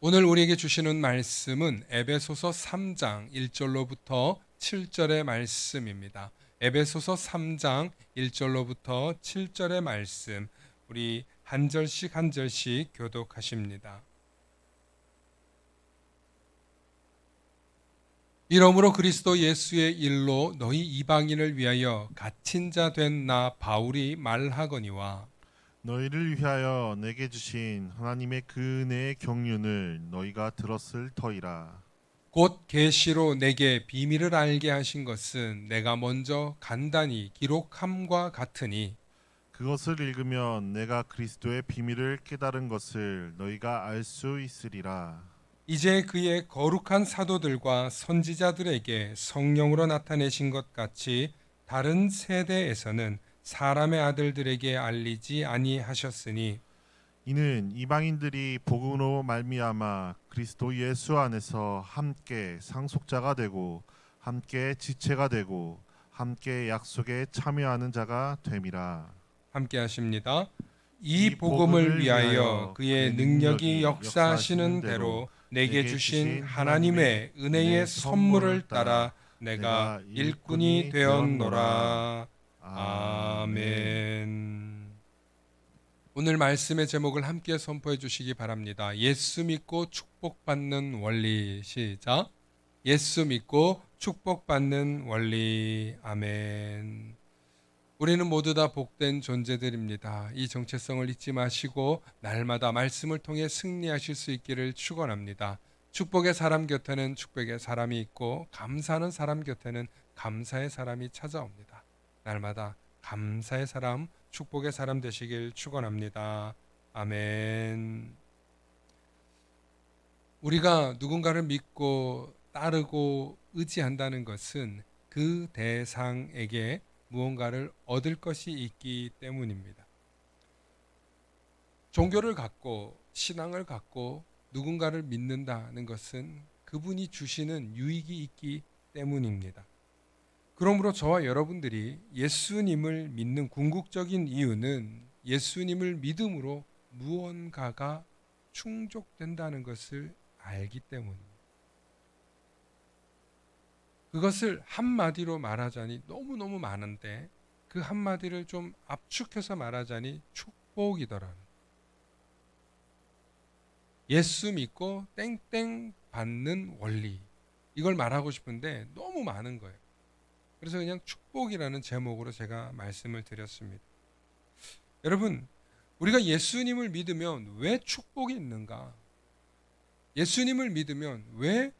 오늘 우리에게 주시는 말씀은 에베소서 3장 1절로부터 7절의 말씀입니다. 에베소서 3장 1절로부터 7절의 말씀, 우리 한 절씩 한 절씩 교독하십니다. 이러므로 그리스도 예수의 일로 너희 이방인을 위하여 갇힌 자 된 나 바울이 말하거니와 너희를 위하여 내게 주신 하나님의 그 은혜의 경륜을 너희가 들었을 터이라. 곧 계시로 내게 비밀을 알게 하신 것은 내가 먼저 간단히 기록함과 같으니 그것을 읽으면 내가 그리스도의 비밀을 깨달은 것을 너희가 알 수 있으리라. 이제 그의 거룩한 사도들과 선지자들에게 성령으로 나타내신 것 같이 다른 세대에서는 사람의 아들들에게 알리지 아니하셨으니 이는 이방인들이 복음으로 말미암아 그리스도 예수 안에서 함께 상속자가 되고 함께 지체가 되고 함께 약속에 참여하는 자가 됨이라. 함께 하십니다. 이 복음을 위하여 그의 능력이 역사하시는 대로 내게 주신 하나님의 은혜의 선물을 따라 내가 일꾼이 되었노라. 아멘. 오늘 말씀의 제목을 함께 선포해 주시기 바랍니다. 예수 믿고 축복받는 원리. 시작. 예수 믿고 축복받는 원리. 아멘. 우리는 모두 다 복된 존재들입니다. 이 정체성을 잊지 마시고 날마다 말씀을 통해 승리하실 수 있기를 축원합니다. 축복의 사람 곁에는 축복의 사람이 있고 감사하는 사람 곁에는 감사의 사람이 찾아옵니다. 날마다 감사의 사람, 축복의 사람 되시길 축원합니다. 아멘. 우리가 누군가를 믿고 따르고 의지한다는 것은 그 대상에게 무언가를 얻을 것이 있기 때문입니다. 종교를 갖고 신앙을 갖고 누군가를 믿는다는 것은 그분이 주시는 유익이 있기 때문입니다. 그러므로 저와 여러분들이 예수님을 믿는 궁극적인 이유는 예수님을 믿음으로 무언가가 충족된다는 것을 알기 때문입니다. 그것을 한마디로 말하자니 너무너무 많은데 그 한마디를 좀 압축해서 말하자니 축복이더라는. 예수 믿고 땡땡 받는 원리. 이걸 말하고 싶은데 너무 많은 거예요. 그래서 그냥 축복이라는 제목으로 제가 말씀을 드렸습니다. 여러분, 우리가 예수님을 믿으면 왜 축복이 있는가? 예수님을 믿으면 왜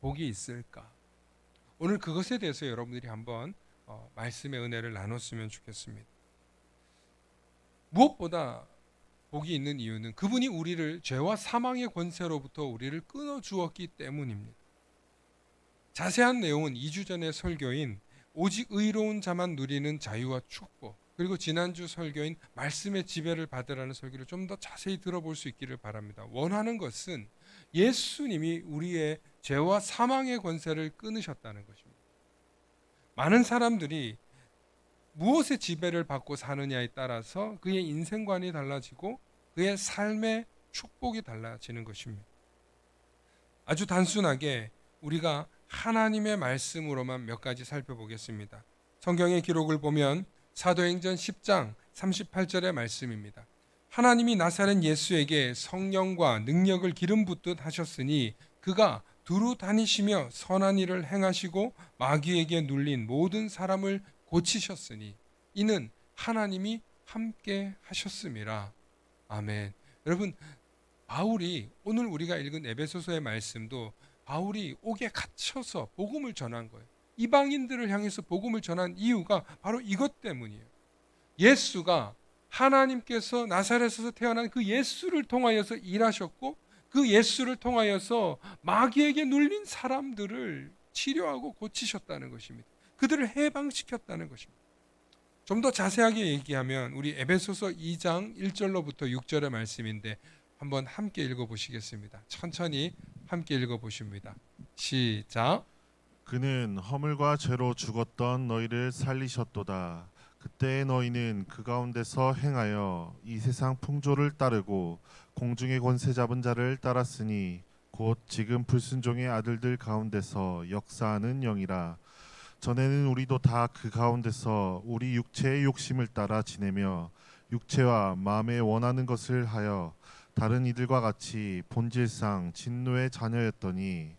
복이 있을까? 오늘 그것에 대해서 여러분들이 한번 말씀의 은혜를 나눴으면 좋겠습니다. 무엇보다 복이 있는 이유는 그분이 우리를 죄와 사망의 권세로부터 우리를 끊어 주었기 때문입니다. 자세한 내용은 2주 전의 설교인 오직 의로운 자만 누리는 자유와 축복, 그리고 지난주 설교인 말씀의 지배를 받으라는 설교를 좀 더 자세히 들어볼 수 있기를 바랍니다. 원하는 것은 예수님이 우리의 죄와 사망의 권세를 끊으셨다는 것입니다. 많은 사람들이 무엇의 지배를 받고 사느냐에 따라서 그의 인생관이 달라지고 그의 삶의 축복이 달라지는 것입니다. 아주 단순하게 우리가 하나님의 말씀으로만 몇 가지 살펴보겠습니다. 성경의 기록을 보면 사도행전 10장 38절의 말씀입니다. 하나님이 나사렛 예수에게 성령과 능력을 기름 붓듯 하셨으니 그가 두루 다니시며 선한 일을 행하시고 마귀에게 눌린 모든 사람을 고치셨으니 이는 하나님이 함께 하셨음이라. 아멘. 여러분, 바울이 오늘 우리가 읽은 에베소서의 말씀도 바울이 옥에 갇혀서 복음을 전한 거예요. 이방인들을 향해서 복음을 전한 이유가 바로 이것 때문이에요. 예수가 하나님께서 나사렛에서 태어난 그 예수를 통하여서 일하셨고 그 예수를 통하여서 마귀에게 눌린 사람들을 치료하고 고치셨다는 것입니다. 그들을 해방시켰다는 것입니다. 좀 더 자세하게 얘기하면 우리 에베소서 2장 1절로부터 6절의 말씀인데 한번 함께 읽어보시겠습니다. 천천히 함께 읽어보십니다. 시작. 그는 허물과 죄로 죽었던 너희를 살리셨도다. 그때 너희는 그 가운데서 행하여 이 세상 풍조를 따르고 공중의 권세 잡은 자를 따랐으니 곧 지금 불순종의 아들들 가운데서 역사하는 영이라. 전에는 우리도 다 그 가운데서 우리 육체의 욕심을 따라 지내며 육체와 마음에 원하는 것을 하여 다른 이들과 같이 본질상 진노의 자녀였더니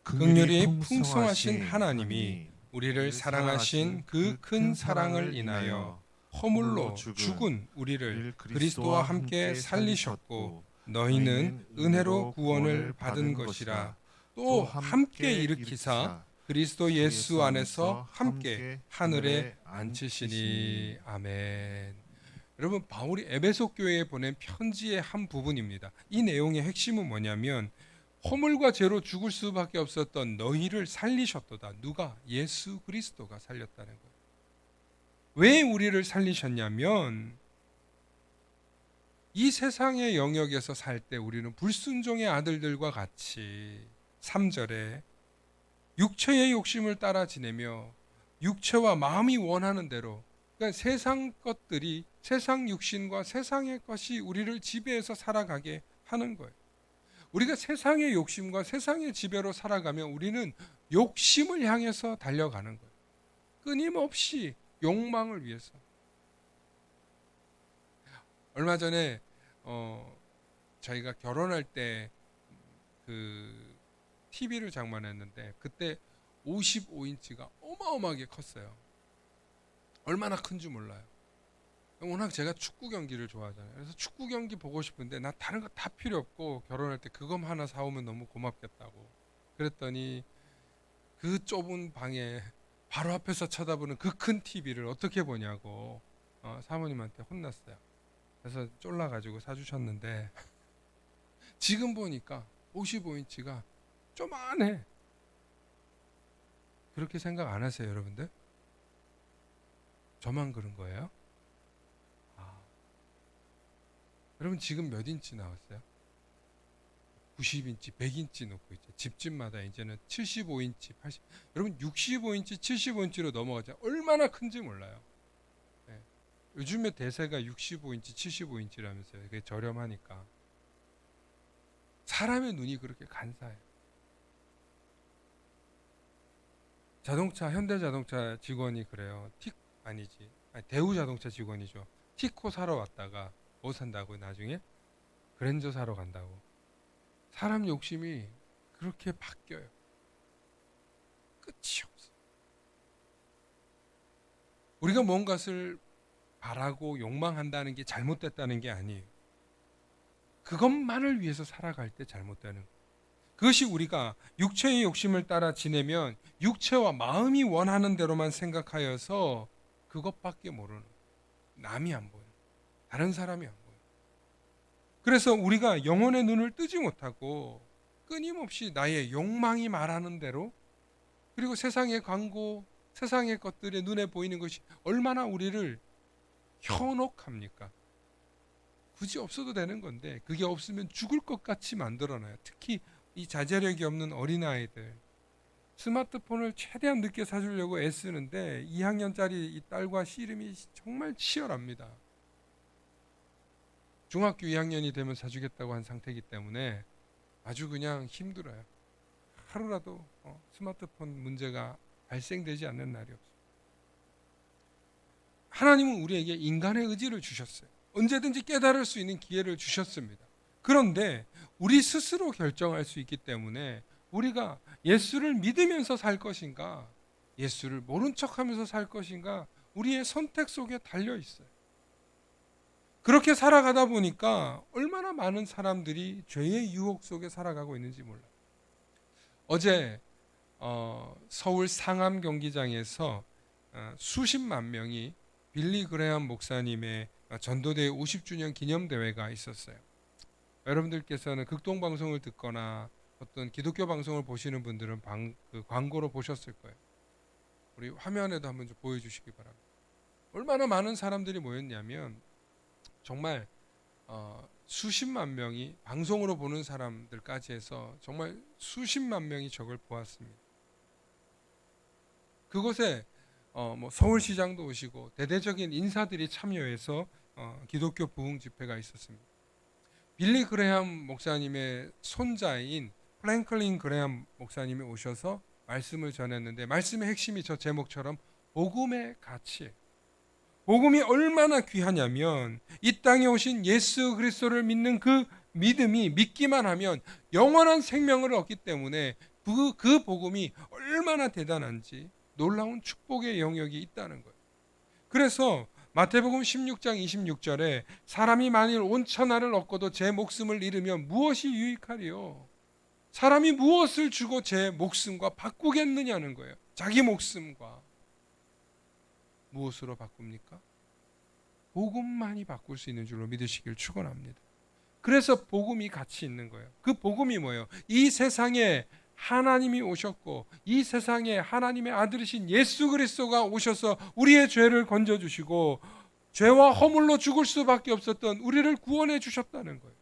긍휼이 풍성하신 하나님이 우리를 사랑하신 그 큰 사랑을 인하여 허물로 죽은 우리를 그리스도와 함께 살리셨고 너희는 은혜로 구원을 받은 것이라. 또 함께 일으키사 그리스도 예수 안에서 함께 하늘에 앉히시니. 아멘. 여러분, 바울이 에베소 교회에 보낸 편지의 한 부분입니다. 이 내용의 핵심은 뭐냐면 허물과 죄로 죽을 수밖에 없었던 너희를 살리셨도다. 누가? 예수 그리스도가 살렸다는 거예요. 왜 우리를 살리셨냐면 이 세상의 영역에서 살 때 우리는 불순종의 아들들과 같이 3절에 육체의 욕심을 따라 지내며 육체와 마음이 원하는 대로, 그러니까 세상 것들이, 세상 육신과 세상의 것이 우리를 지배해서 살아가게 하는 거예요. 우리가 세상의 욕심과 세상의 지배로 살아가면 우리는 욕심을 향해서 달려가는 거예요. 끊임없이 욕망을 위해서. 얼마 전에 저희가 결혼할 때 그 TV를 장만했는데 그때 55인치가 어마어마하게 컸어요. 얼마나 큰지 몰라요. 워낙 제가 축구 경기를 좋아하잖아요. 그래서 축구 경기 보고 싶은데 나 다른 거 다 필요 없고 결혼할 때 그것 하나 사오면 너무 고맙겠다고. 그랬더니 그 좁은 방에 바로 앞에서 쳐다보는 그 큰 TV를 어떻게 보냐고 사모님한테 혼났어요. 그래서 쫄라가지고 사주셨는데 지금 보니까 55인치가 조만해. 그렇게 생각 안 하세요, 여러분들? 저만 그런 거예요? 여러분 지금 몇 인치 나왔어요? 90인치, 100인치 놓고 있죠. 집집마다 이제는 75인치, 80. 여러분 65인치, 75인치로 넘어가자. 얼마나 큰지 몰라요. 네. 요즘에 대세가 65인치, 75인치라면서요. 그게 저렴하니까. 사람의 눈이 그렇게 간사해요. 현대자동차 직원이 그래요. 대우자동차 직원이죠. 티코 사러 왔다가 뭐 산다고 나중에? 그랜저 사러 간다고. 사람 욕심이 그렇게 바뀌어요. 끝이 없어. 우리가 뭔가를 바라고 욕망한다는 게 잘못됐다는 게 아니에요. 그것만을 위해서 살아갈 때 잘못되는 거예요. 그것이 우리가 육체의 욕심을 따라 지내면 육체와 마음이 원하는 대로만 생각하여서 그것밖에 모르는 거예요. 남이 안 보여요. 다른 사람이 안 보여요. 그래서 우리가 영혼의 눈을 뜨지 못하고 끊임없이 나의 욕망이 말하는 대로, 그리고 세상의 광고, 세상의 것들에 눈에 보이는 것이 얼마나 우리를 현혹합니까? 굳이 없어도 되는 건데 그게 없으면 죽을 것 같이 만들어놔요. 특히 이 자제력이 없는 어린아이들, 스마트폰을 최대한 늦게 사주려고 애쓰는데 2학년짜리 이 딸과 씨름이 정말 치열합니다. 중학교 2학년이 되면 사주겠다고 한 상태이기 때문에 아주 그냥 힘들어요. 하루라도 스마트폰 문제가 발생되지 않는 날이 없어요. 하나님은 우리에게 인간의 의지를 주셨어요. 언제든지 깨달을 수 있는 기회를 주셨습니다. 그런데 우리 스스로 결정할 수 있기 때문에 우리가 예수를 믿으면서 살 것인가, 예수를 모른 척하면서 살 것인가, 우리의 선택 속에 달려 있어요. 그렇게 살아가다 보니까 얼마나 많은 사람들이 죄의 유혹 속에 살아가고 있는지 몰라요. 어제 서울 상암 경기장에서 수십만 명이 빌리 그레엄 목사님의 전도대 50주년 기념대회가 있었어요. 여러분들께서는 극동방송을 듣거나 어떤 기독교 방송을 보시는 분들은 그 광고로 보셨을 거예요. 우리 화면에도 한번 좀 보여주시기 바랍니다. 얼마나 많은 사람들이 모였냐면 정말 수십만 명이, 방송으로 보는 사람들까지 해서 정말 수십만 명이 저걸 보았습니다. 그곳에 뭐 서울시장도 오시고 대대적인 인사들이 참여해서 기독교 부흥 집회가 있었습니다. 빌리 그레함 목사님의 손자인 프랭클린 그레함 목사님이 오셔서 말씀을 전했는데 말씀의 핵심이 저 제목처럼 복음의 가치. 복음이 얼마나 귀하냐면 이 땅에 오신 예수 그리스도를 믿는 그 믿음이 믿기만 하면 영원한 생명을 얻기 때문에 그 복음이 얼마나 대단한지 놀라운 축복의 영역이 있다는 거예요. 그래서 마태복음 16장 26절에 사람이 만일 온 천하를 얻고도 제 목숨을 잃으면 무엇이 유익하리요? 사람이 무엇을 주고 제 목숨과 바꾸겠느냐는 거예요. 자기 목숨과 무엇으로 바꿉니까? 복음만이 바꿀 수 있는 줄로 믿으시길 축원합니다. 그래서 복음이 가치 있는 거예요. 그 복음이 뭐예요? 이 세상에 하나님이 오셨고 이 세상에 하나님의 아들이신 예수 그리스도가 오셔서 우리의 죄를 건져주시고 죄와 허물로 죽을 수밖에 없었던 우리를 구원해 주셨다는 거예요.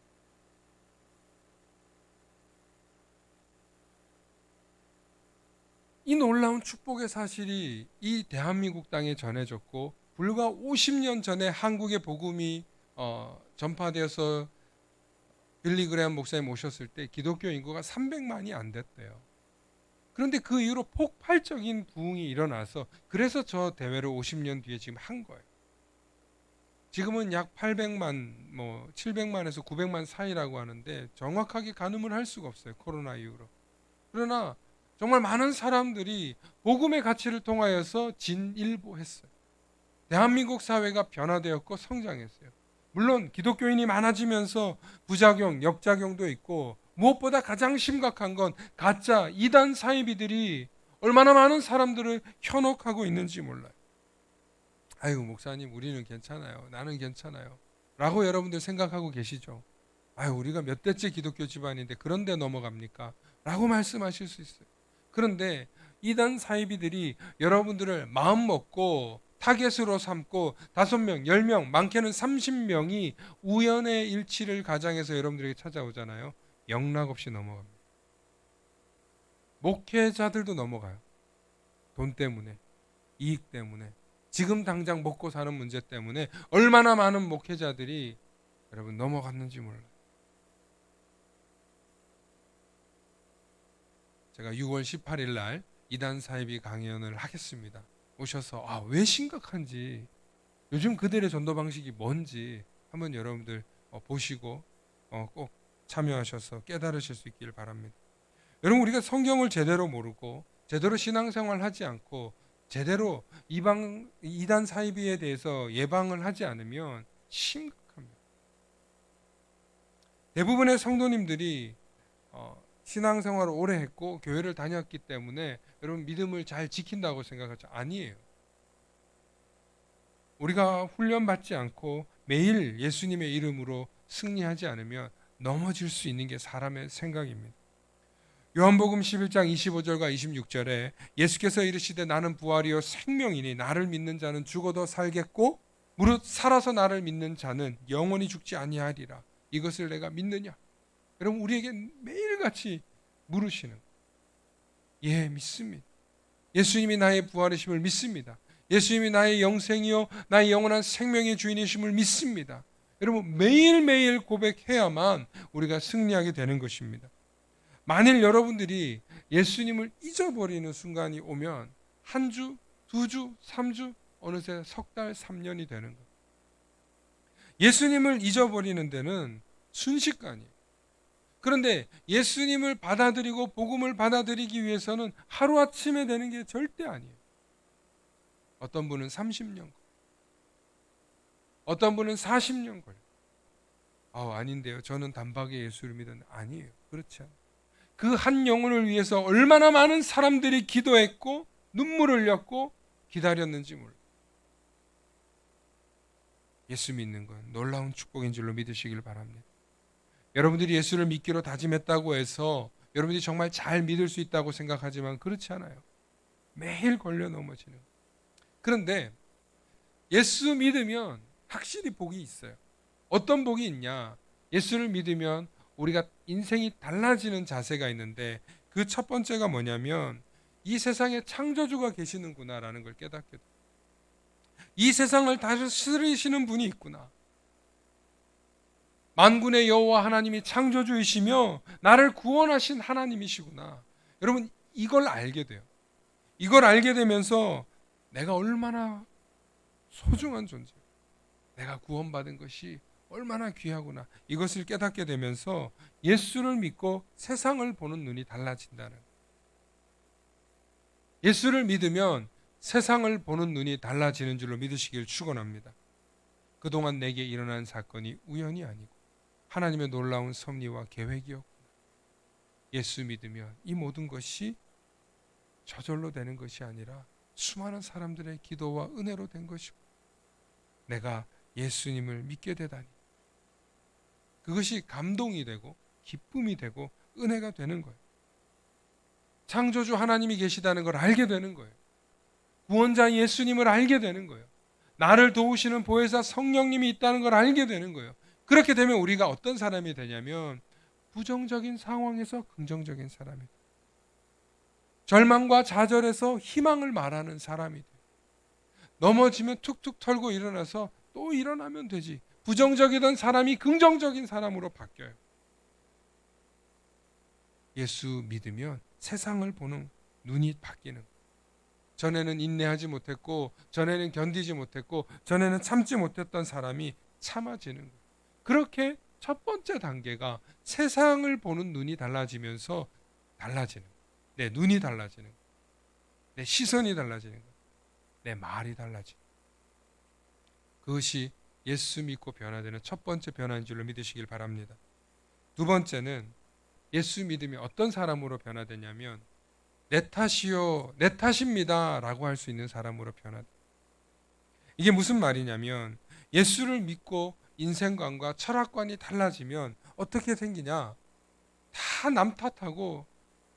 이 놀라운 축복의 사실이 이 대한민국 땅에 전해졌고 불과 50년 전에 한국의 복음이 전파되어서 빌리 그레함 목사님 오셨을 때 기독교 인구가 300만이 안 됐대요. 그런데 그 이후로 폭발적인 부흥이 일어나서 그래서 저 대회를 50년 뒤에 지금 한 거예요. 지금은 약 800만, 700만에서 900만 사이라고 하는데 정확하게 가늠을 할 수가 없어요. 코로나 이후로. 그러나 정말 많은 사람들이 복음의 가치를 통하여서 진일보했어요. 대한민국 사회가 변화되었고 성장했어요. 물론 기독교인이 많아지면서 부작용, 역작용도 있고 무엇보다 가장 심각한 건 가짜 이단 사이비들이 얼마나 많은 사람들을 현혹하고 있는지 몰라요. 아이고 목사님 우리는 괜찮아요. 나는 괜찮아요. 라고 여러분들 생각하고 계시죠. 아유 우리가 몇 대째 기독교 집안인데 그런데 넘어갑니까? 라고 말씀하실 수 있어요. 그런데 이단 사이비들이 여러분들을 마음먹고 타겟으로 삼고 5명, 10명, 많게는 30명이 우연의 일치를 가장해서 여러분들에게 찾아오잖아요. 영락없이 넘어갑니다. 목회자들도 넘어가요. 돈 때문에, 이익 때문에, 지금 당장 먹고 사는 문제 때문에 얼마나 많은 목회자들이 여러분 넘어갔는지 몰라요. 제가 6월 18일 날 이단 사이비 강연을 하겠습니다. 오셔서 왜 심각한지 요즘 그들의 전도 방식이 뭔지 한번 여러분들 보시고 꼭 참여하셔서 깨달으실 수 있기를 바랍니다. 여러분 우리가 성경을 제대로 모르고 제대로 신앙생활을 하지 않고 제대로 이단 사이비에 대해서 예방을 하지 않으면 심각합니다. 대부분의 성도님들이 신앙생활을 오래 했고 교회를 다녔기 때문에 여러분 믿음을 잘 지킨다고 생각하죠. 아니에요. 우리가 훈련받지 않고 매일 예수님의 이름으로 승리하지 않으면 넘어질 수 있는 게 사람의 생각입니다. 요한복음 11장 25절과 26절에 예수께서 이르시되 나는 부활이요 생명이니 나를 믿는 자는 죽어도 살겠고 무릇 살아서 나를 믿는 자는 영원히 죽지 아니하리라. 이것을 내가 믿느냐? 여러분 우리에게 매일같이 물으시는 예 믿습니다. 예수님이 나의 부활이심을 믿습니다. 예수님이 나의 영생이요 나의 영원한 생명의 주인이심을 믿습니다. 여러분 매일매일 고백해야만 우리가 승리하게 되는 것입니다. 만일 여러분들이 예수님을 잊어버리는 순간이 오면 한 주, 두 주, 3주 어느새 석 달, 3년이 되는 거예요. 예수님을 잊어버리는 데는 순식간이에요. 그런데 예수님을 받아들이고 복음을 받아들이기 위해서는 하루아침에 되는 게 절대 아니에요. 어떤 분은 30년 걸려요. 어떤 분은 40년 걸려요. 아닌데요. 저는 단박에 예수를 믿었는데 아니에요. 그렇지 않아요. 그 한 영혼을 위해서 얼마나 많은 사람들이 기도했고 눈물을 흘렸고 기다렸는지 몰라요. 예수 믿는 건 놀라운 축복인 줄로 믿으시길 바랍니다. 여러분들이 예수를 믿기로 다짐했다고 해서 여러분들이 정말 잘 믿을 수 있다고 생각하지만 그렇지 않아요. 매일 걸려 넘어지는. 그런데 예수 믿으면 확실히 복이 있어요. 어떤 복이 있냐? 예수를 믿으면 우리가 인생이 달라지는 자세가 있는데 그 첫 번째가 뭐냐면 이 세상에 창조주가 계시는구나라는 걸 깨닫게 됩니다. 이 세상을 다스리시는 분이 있구나. 만군의 여호와 하나님이 창조주이시며 나를 구원하신 하나님이시구나. 여러분, 이걸 알게 돼요. 이걸 알게 되면서 내가 얼마나 소중한 존재, 내가 구원받은 것이 얼마나 귀하구나, 이것을 깨닫게 되면서 예수를 믿고 세상을 보는 눈이 달라진다는, 예수를 믿으면 세상을 보는 눈이 달라지는 줄로 믿으시길 축원합니다. 그동안 내게 일어난 사건이 우연이 아니고 하나님의 놀라운 섭리와 계획이었구나. 예수 믿으면 이 모든 것이 저절로 되는 것이 아니라 수많은 사람들의 기도와 은혜로 된 것이고, 내가 예수님을 믿게 되다니, 그것이 감동이 되고 기쁨이 되고 은혜가 되는 거예요. 창조주 하나님이 계시다는 걸 알게 되는 거예요. 구원자 예수님을 알게 되는 거예요. 나를 도우시는 보혜사 성령님이 있다는 걸 알게 되는 거예요. 그렇게 되면 우리가 어떤 사람이 되냐면 부정적인 상황에서 긍정적인 사람이 돼요. 절망과 좌절에서 희망을 말하는 사람이 돼요. 넘어지면 툭툭 털고 일어나서 또 일어나면 되지. 부정적이던 사람이 긍정적인 사람으로 바뀌어요. 예수 믿으면 세상을 보는 눈이 바뀌는 거예요. 전에는 인내하지 못했고, 전에는 견디지 못했고, 전에는 참지 못했던 사람이 참아지는 거예요. 그렇게 첫 번째 단계가 세상을 보는 눈이 달라지면서 달라지는 거예요. 내 눈이 달라지는 거예요. 내 시선이 달라지는 거예요. 내 말이 달라지는 거예요. 그것이 예수 믿고 변화되는 첫 번째 변화인 줄로 믿으시길 바랍니다. 두 번째는 예수 믿으면 어떤 사람으로 변화되냐면 내 탓이요, 내 탓입니다 라고 할 수 있는 사람으로 변화돼요. 이게 무슨 말이냐면 예수를 믿고 인생관과 철학관이 달라지면 어떻게 생기냐, 다 남 탓하고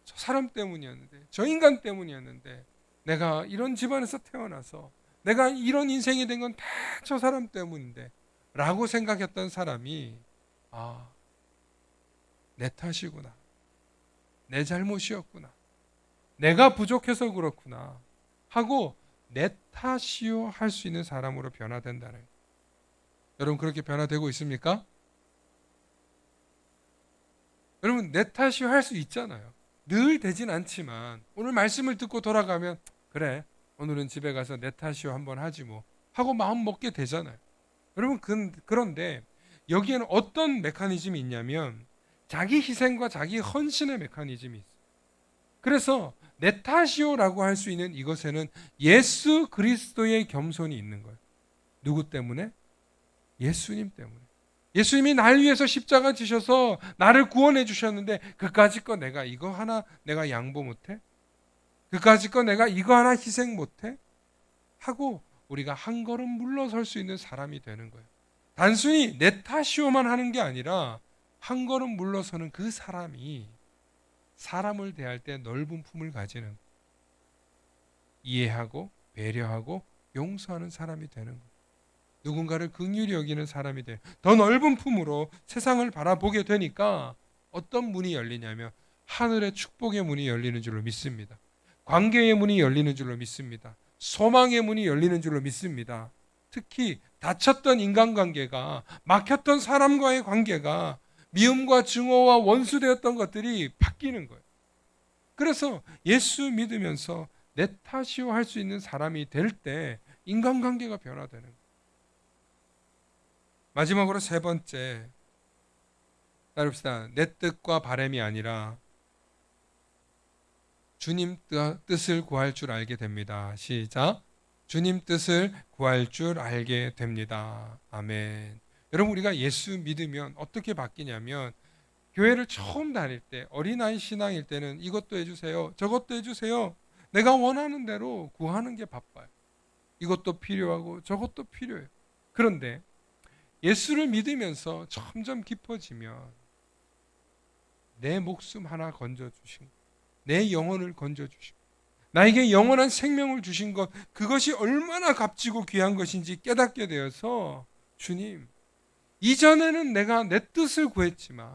저 사람 때문이었는데, 저 인간 때문이었는데, 내가 이런 집안에서 태어나서 내가 이런 인생이 된 건 다 저 사람 때문인데 라고 생각했던 사람이, 아, 내 탓이구나, 내 잘못이었구나, 내가 부족해서 그렇구나 하고 내 탓이요 할 수 있는 사람으로 변화된다는 거예요. 여러분, 그렇게 변화되고 있습니까? 여러분, 내 탓이요 할 수 있잖아요. 늘 되진 않지만 오늘 말씀을 듣고 돌아가면 그래, 오늘은 집에 가서 내 탓이요 한번 하지 뭐 하고 마음 먹게 되잖아요. 여러분, 그런데 여기에는 어떤 메커니즘이 있냐면 자기 희생과 자기 헌신의 메커니즘이 있어요. 그래서 내 탓이요라고 할 수 있는 이것에는 예수 그리스도의 겸손이 있는 거예요. 누구 때문에? 예수님 때문에. 예수님이 날 위해서 십자가 지셔서 나를 구원해 주셨는데 그까짓 거 내가 이거 하나 내가 양보 못해? 그까짓 거 내가 이거 하나 희생 못해? 하고 우리가 한 걸음 물러설 수 있는 사람이 되는 거예요. 단순히 내 탓이요만 하는 게 아니라 한 걸음 물러서는 그 사람이 사람을 대할 때 넓은 품을 가지는, 이해하고 배려하고 용서하는 사람이 되는 거예요. 누군가를 긍휼히 여기는 사람이 돼요. 더 넓은 품으로 세상을 바라보게 되니까 어떤 문이 열리냐면 하늘의 축복의 문이 열리는 줄로 믿습니다. 관계의 문이 열리는 줄로 믿습니다. 소망의 문이 열리는 줄로 믿습니다. 특히 닫혔던 인간관계가, 막혔던 사람과의 관계가 미움과 증오와 원수되었던 것들이 바뀌는 거예요. 그래서 예수 믿으면서 내 탓이요 할 수 있는 사람이 될 때 인간관계가 변화되는 거예요. 마지막으로 세 번째, 따릅시다. 내 뜻과 바람이 아니라 주님 뜻을 구할 줄 알게 됩니다. 시작. 주님 뜻을 구할 줄 알게 됩니다. 아멘. 여러분, 우리가 예수 믿으면 어떻게 바뀌냐면 교회를 처음 다닐 때, 어린아이 신앙일 때는 이것도 해주세요, 저것도 해주세요, 내가 원하는 대로 구하는 게 바빠요. 이것도 필요하고 저것도 필요해요. 그런데 예수를 믿으면서 점점 깊어지면 내 목숨 하나 건져주신 것, 내 영혼을 건져주신 것, 나에게 영원한 생명을 주신 것, 그것이 얼마나 값지고 귀한 것인지 깨닫게 되어서 주님, 이전에는 내가 내 뜻을 구했지만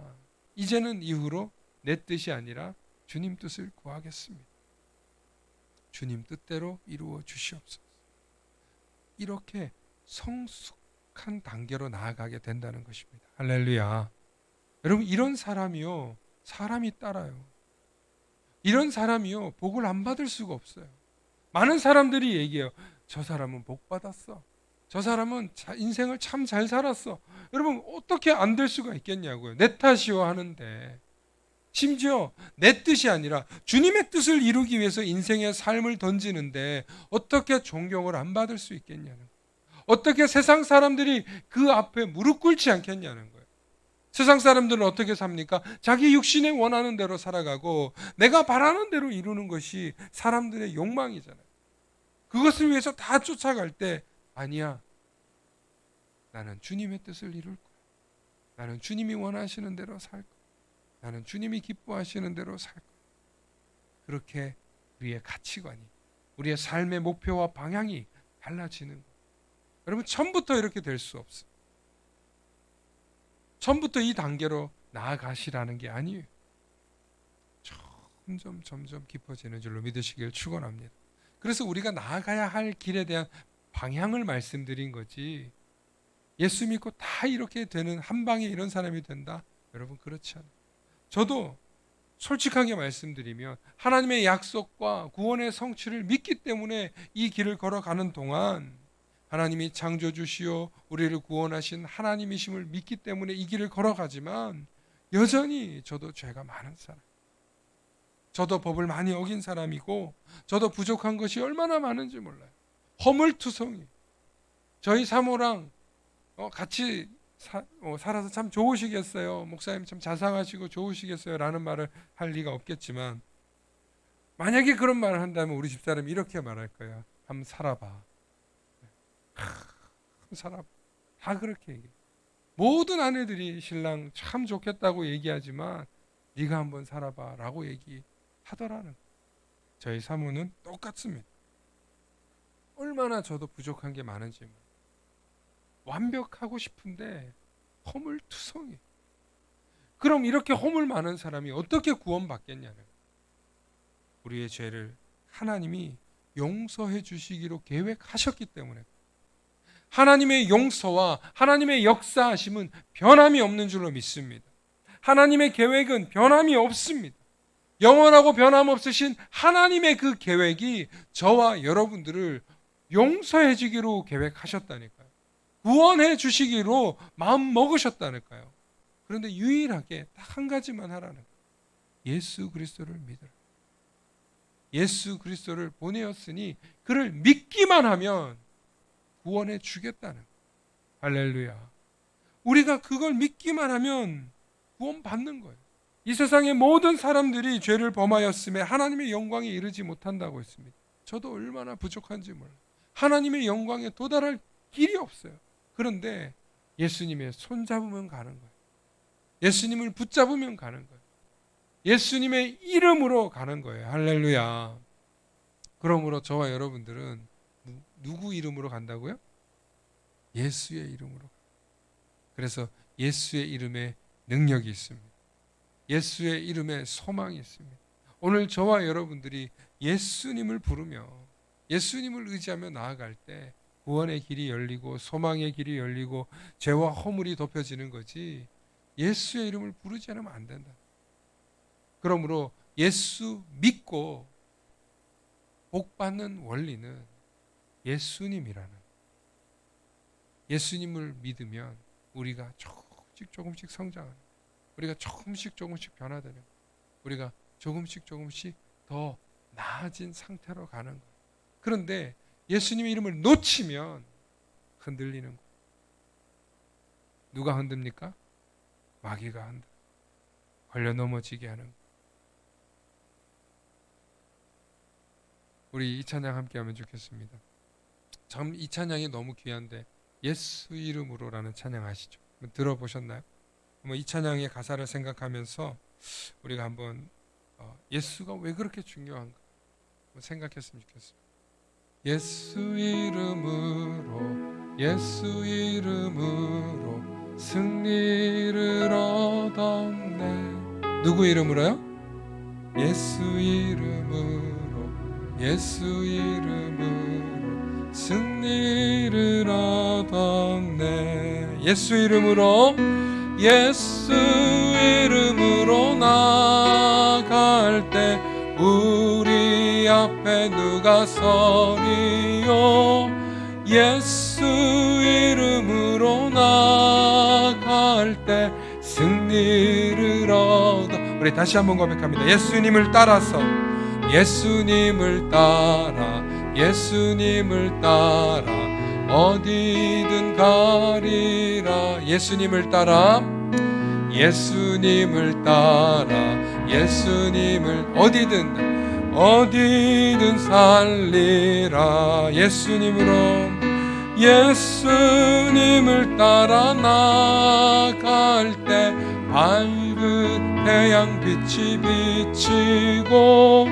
이제는 이후로 내 뜻이 아니라 주님 뜻을 구하겠습니다. 주님 뜻대로 이루어 주시옵소서. 이렇게 성숙한 단계로 나아가게 된다는 것입니다. 할렐루야. 여러분, 이런 사람이요, 사람이 따라요. 이런 사람이요, 복을 안 받을 수가 없어요. 많은 사람들이 얘기해요. 저 사람은 복 받았어. 저 사람은 인생을 참 잘 살았어. 여러분, 어떻게 안 될 수가 있겠냐고요. 내 탓이요 하는데, 심지어 내 뜻이 아니라 주님의 뜻을 이루기 위해서 인생의 삶을 던지는데 어떻게 존경을 안 받을 수 있겠냐는 거예요. 어떻게 세상 사람들이 그 앞에 무릎 꿇지 않겠냐는 거예요. 세상 사람들은 어떻게 삽니까? 자기 육신에 원하는 대로 살아가고 내가 바라는 대로 이루는 것이 사람들의 욕망이잖아요. 그것을 위해서 다 쫓아갈 때, 아니야, 나는 주님의 뜻을 이룰 거야. 나는 주님이 원하시는 대로 살 거야. 나는 주님이 기뻐하시는 대로 살 거야. 그렇게 우리의 가치관이, 우리의 삶의 목표와 방향이 달라지는 거예요. 여러분, 처음부터 이렇게 될 수 없어요. 처음부터 이 단계로 나아가시라는 게 아니에요. 점점 깊어지는 줄로 믿으시길 축원합니다. 그래서 우리가 나아가야 할 길에 대한 방향을 말씀드린 거지, 예수 믿고 다 이렇게 되는, 한 방에 이런 사람이 된다? 여러분, 그렇지 않아요. 저도 솔직하게 말씀드리면 하나님의 약속과 구원의 성취를 믿기 때문에 이 길을 걸어가는 동안, 하나님이 창조주시오 우리를 구원하신 하나님이심을 믿기 때문에 이 길을 걸어가지만, 여전히 저도 죄가 많은 사람, 저도 법을 많이 어긴 사람이고, 저도 부족한 것이 얼마나 많은지 몰라요. 허물투성이. 저희 사모랑 같이 살아서 참 좋으시겠어요. 목사님 참 자상하시고 좋으시겠어요 라는 말을 할 리가 없겠지만, 만약에 그런 말을 한다면 우리 집사람이 이렇게 말할 거예요. 한번 살아봐. 한번 살아봐. 다 그렇게 얘기해요. 모든 아내들이 신랑 참 좋겠다고 얘기하지만 네가 한번 살아봐 라고 얘기하더라는 거예요. 저희 사모는 똑같습니다. 얼마나 저도 부족한 게 많은지 몰라요. 완벽하고 싶은데 허물투성이. 그럼 이렇게 허물 많은 사람이 어떻게 구원받겠냐는 거예요. 우리의 죄를 하나님이 용서해 주시기로 계획하셨기 때문에, 하나님의 용서와 하나님의 역사하심은 변함이 없는 줄로 믿습니다. 하나님의 계획은 변함이 없습니다. 영원하고 변함없으신 하나님의 그 계획이 저와 여러분들을 용서해 주기로 계획하셨다니까요. 구원해 주시기로 마음 먹으셨다니까요. 그런데 유일하게 딱 한 가지만 하라는 거예요. 예수 그리스도를 믿으라. 예수 그리스도를 보내었으니 그를 믿기만 하면 구원해 주겠다는 거예요. 할렐루야. 우리가 그걸 믿기만 하면 구원 받는 거예요. 이 세상의 모든 사람들이 죄를 범하였음에 하나님의 영광에 이르지 못한다고 했습니다. 저도 얼마나 부족한지 몰라요. 하나님의 영광에 도달할 길이 없어요. 그런데 예수님의 손 잡으면 가는 거예요. 예수님을 붙잡으면 가는 거예요. 예수님의 이름으로 가는 거예요. 할렐루야. 그러므로 저와 여러분들은 누구 이름으로 간다고요? 예수의 이름으로. 그래서 예수의 이름에 능력이 있습니다. 예수의 이름에 소망이 있습니다. 오늘 저와 여러분들이 예수님을 부르며 예수님을 의지하며 나아갈 때 구원의 길이 열리고 소망의 길이 열리고 죄와 허물이 덮여지는 거지, 예수의 이름을 부르지 않으면 안 된다. 그러므로 예수 믿고 복 받는 원리는 예수님이라는, 예수님을 믿으면 우리가 조금씩 성장하는, 우리가 조금씩 변화되는, 우리가 조금씩 더 나아진 상태로 가는 거예요. 그런데 예수님의 이름을 놓치면 흔들리는 거예요. 누가 흔듭니까? 마귀가 흔들어 걸려 넘어지게 하는 거예요. 우리 이 찬양 함께 하면 좋겠습니다. 참 이 찬양이 너무 귀한데, 예수 이름으로라는 찬양 아시죠? 들어보셨나요? 이 찬양의 가사를 생각하면서 우리가 한번 예수가 왜 그렇게 중요한가 생각했으면 좋겠습니다. 예수 이름으로, 예수 이름으로 승리를 얻었네. 누구 이름으로요? 예수 이름으로, 예수 이름으로 승리를 얻었네. 예수 이름으로 나아갈 때 우리 앞에 누가 서리요. 예수 이름으로 나아갈 때 승리를 얻어. 우리 다시 한번 고백합니다. 예수님을 따라서, 예수님을 따라, 예수님을 따라 어디든 가리라. 예수님을 따라, 예수님을 따라, 예수님을 어디든 살리라. 예수님을 따라 나갈 때 밝은 태양빛이 비치고,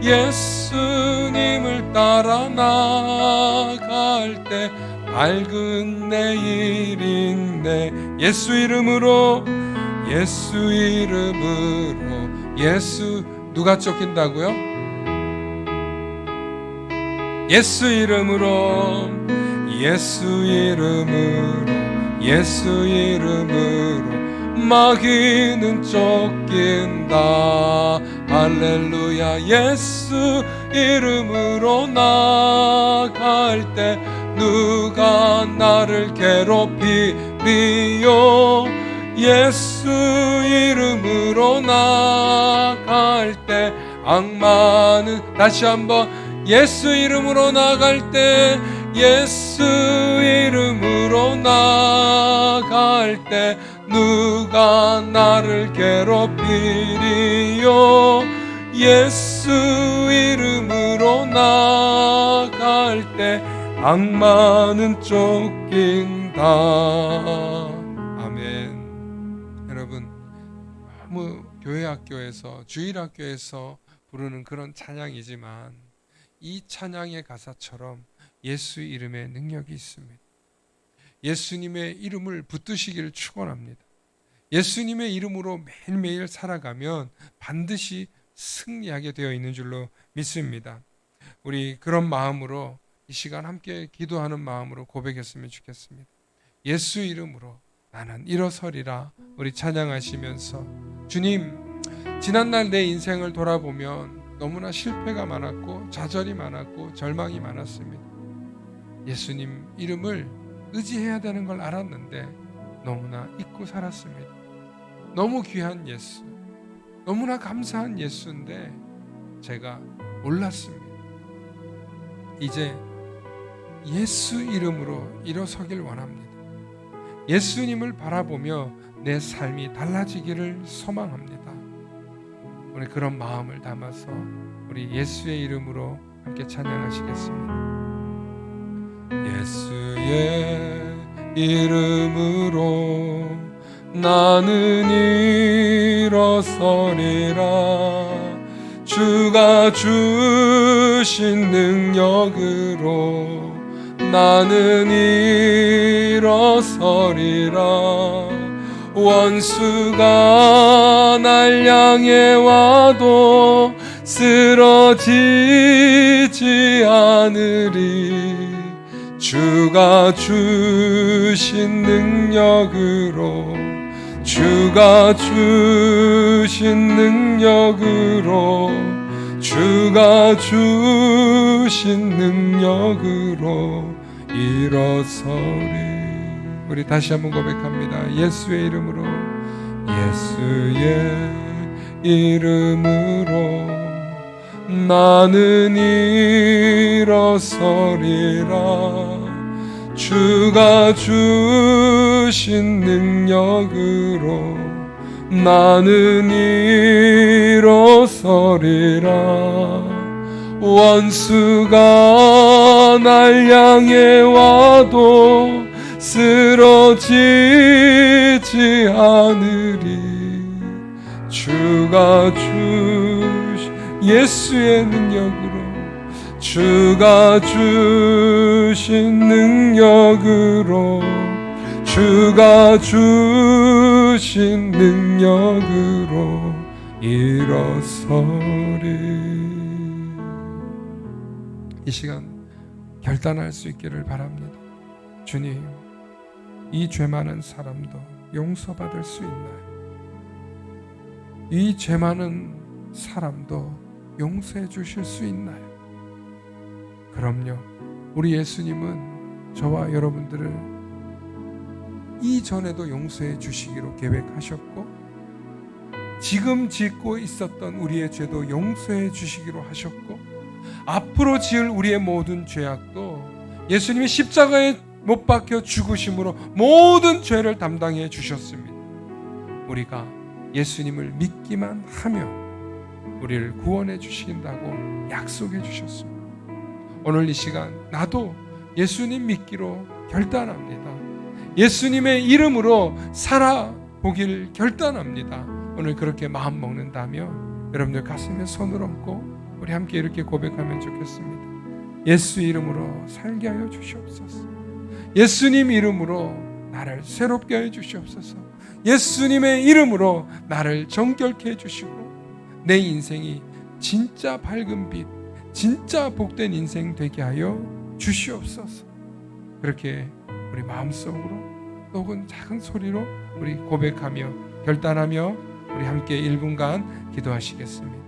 예수님을 따라 나갈 때 밝은 내일인데, 예수 이름으로 예수 누가 쫓긴다고요? 예수 이름으로 마귀는 쫓긴다. 할렐루야. 예수 이름으로 나갈 때 누가 나를 괴롭히리요. 예수 이름으로 나갈 때 악마는, 다시 한번, 예수 이름으로 나갈 때, 예수 이름으로 나갈 때 누가 나를 괴롭히리요. 예수 이름으로 나갈 때 악마는 쫓긴다. 아멘. 여러분, 교회 학교에서, 주일 학교에서 부르는 그런 찬양이지만 이 찬양의 가사처럼 예수 이름의 능력이 있습니다. 예수님의 이름을 붙드시기를 축원합니다. 예수님의 이름으로 매일매일 살아가면 반드시 승리하게 되어 있는 줄로 믿습니다. 우리 그런 마음으로 이 시간 함께 기도하는 마음으로 고백했으면 좋겠습니다. 예수 이름으로 나는 일어서리라. 우리 찬양하시면서, 주님, 지난날 내 인생을 돌아보면 너무나 실패가 많았고 좌절이 많았고 절망이 많았습니다. 예수님 이름을 의지해야 되는 걸 알았는데 너무나 잊고 살았습니다. 너무 귀한 예수, 너무나 감사한 예수인데 제가 몰랐습니다. 이제 예수 이름으로 일어서길 원합니다. 예수님을 바라보며 내 삶이 달라지기를 소망합니다. 우리 그런 마음을 담아서 우리 예수의 이름으로 함께 찬양하시겠습니다. 예수의 이름으로 나는 일어서리라. 주가 주신 능력으로 나는 일어서리라. 원수가 날 향해 와도 쓰러지지 않으리. 주가 주신 능력으로, 주가 주신 능력으로, 주가 주신 능력으로 일어서리. 우리 다시 한번 고백합니다. 예수의 이름으로, 예수의 이름으로 나는 일어서리라. 주가 주신 능력으로 나는 일어서리라. 원수가 날 향해 와도 쓰러지지 않으리. 주가 주신 예수의 능력으로, 주가 주신 능력으로, 주가 주신 능력으로 일어서리. 이 시간 결단할 수 있기를 바랍니다. 주님, 이 죄 많은 사람도 용서받을 수 있나요? 이 죄 많은 사람도 용서해 주실 수 있나요? 그럼요. 우리 예수님은 저와 여러분들을 이전에도 용서해 주시기로 계획하셨고, 지금 짓고 있었던 우리의 죄도 용서해 주시기로 하셨고, 앞으로 지을 우리의 모든 죄악도 예수님이 십자가에 못 박혀 죽으심으로 모든 죄를 담당해 주셨습니다. 우리가 예수님을 믿기만 하면 우리를 구원해 주신다고 약속해 주셨습니다. 오늘 이 시간 나도 예수님 믿기로 결단합니다. 예수님의 이름으로 살아보길 결단합니다. 오늘 그렇게 마음 먹는다면 여러분들 가슴에 손을 얹고 우리 함께 이렇게 고백하면 좋겠습니다. 예수 이름으로 살게 하여 주시옵소서. 예수님 이름으로 나를 새롭게 해 주시옵소서. 예수님의 이름으로 나를 정결케 해 주시고 내 인생이 진짜 밝은 빛, 진짜 복된 인생 되게 하여 주시옵소서. 그렇게 우리 마음속으로 혹은 작은 소리로 우리 고백하며 결단하며 우리 함께 1분간 기도하시겠습니다.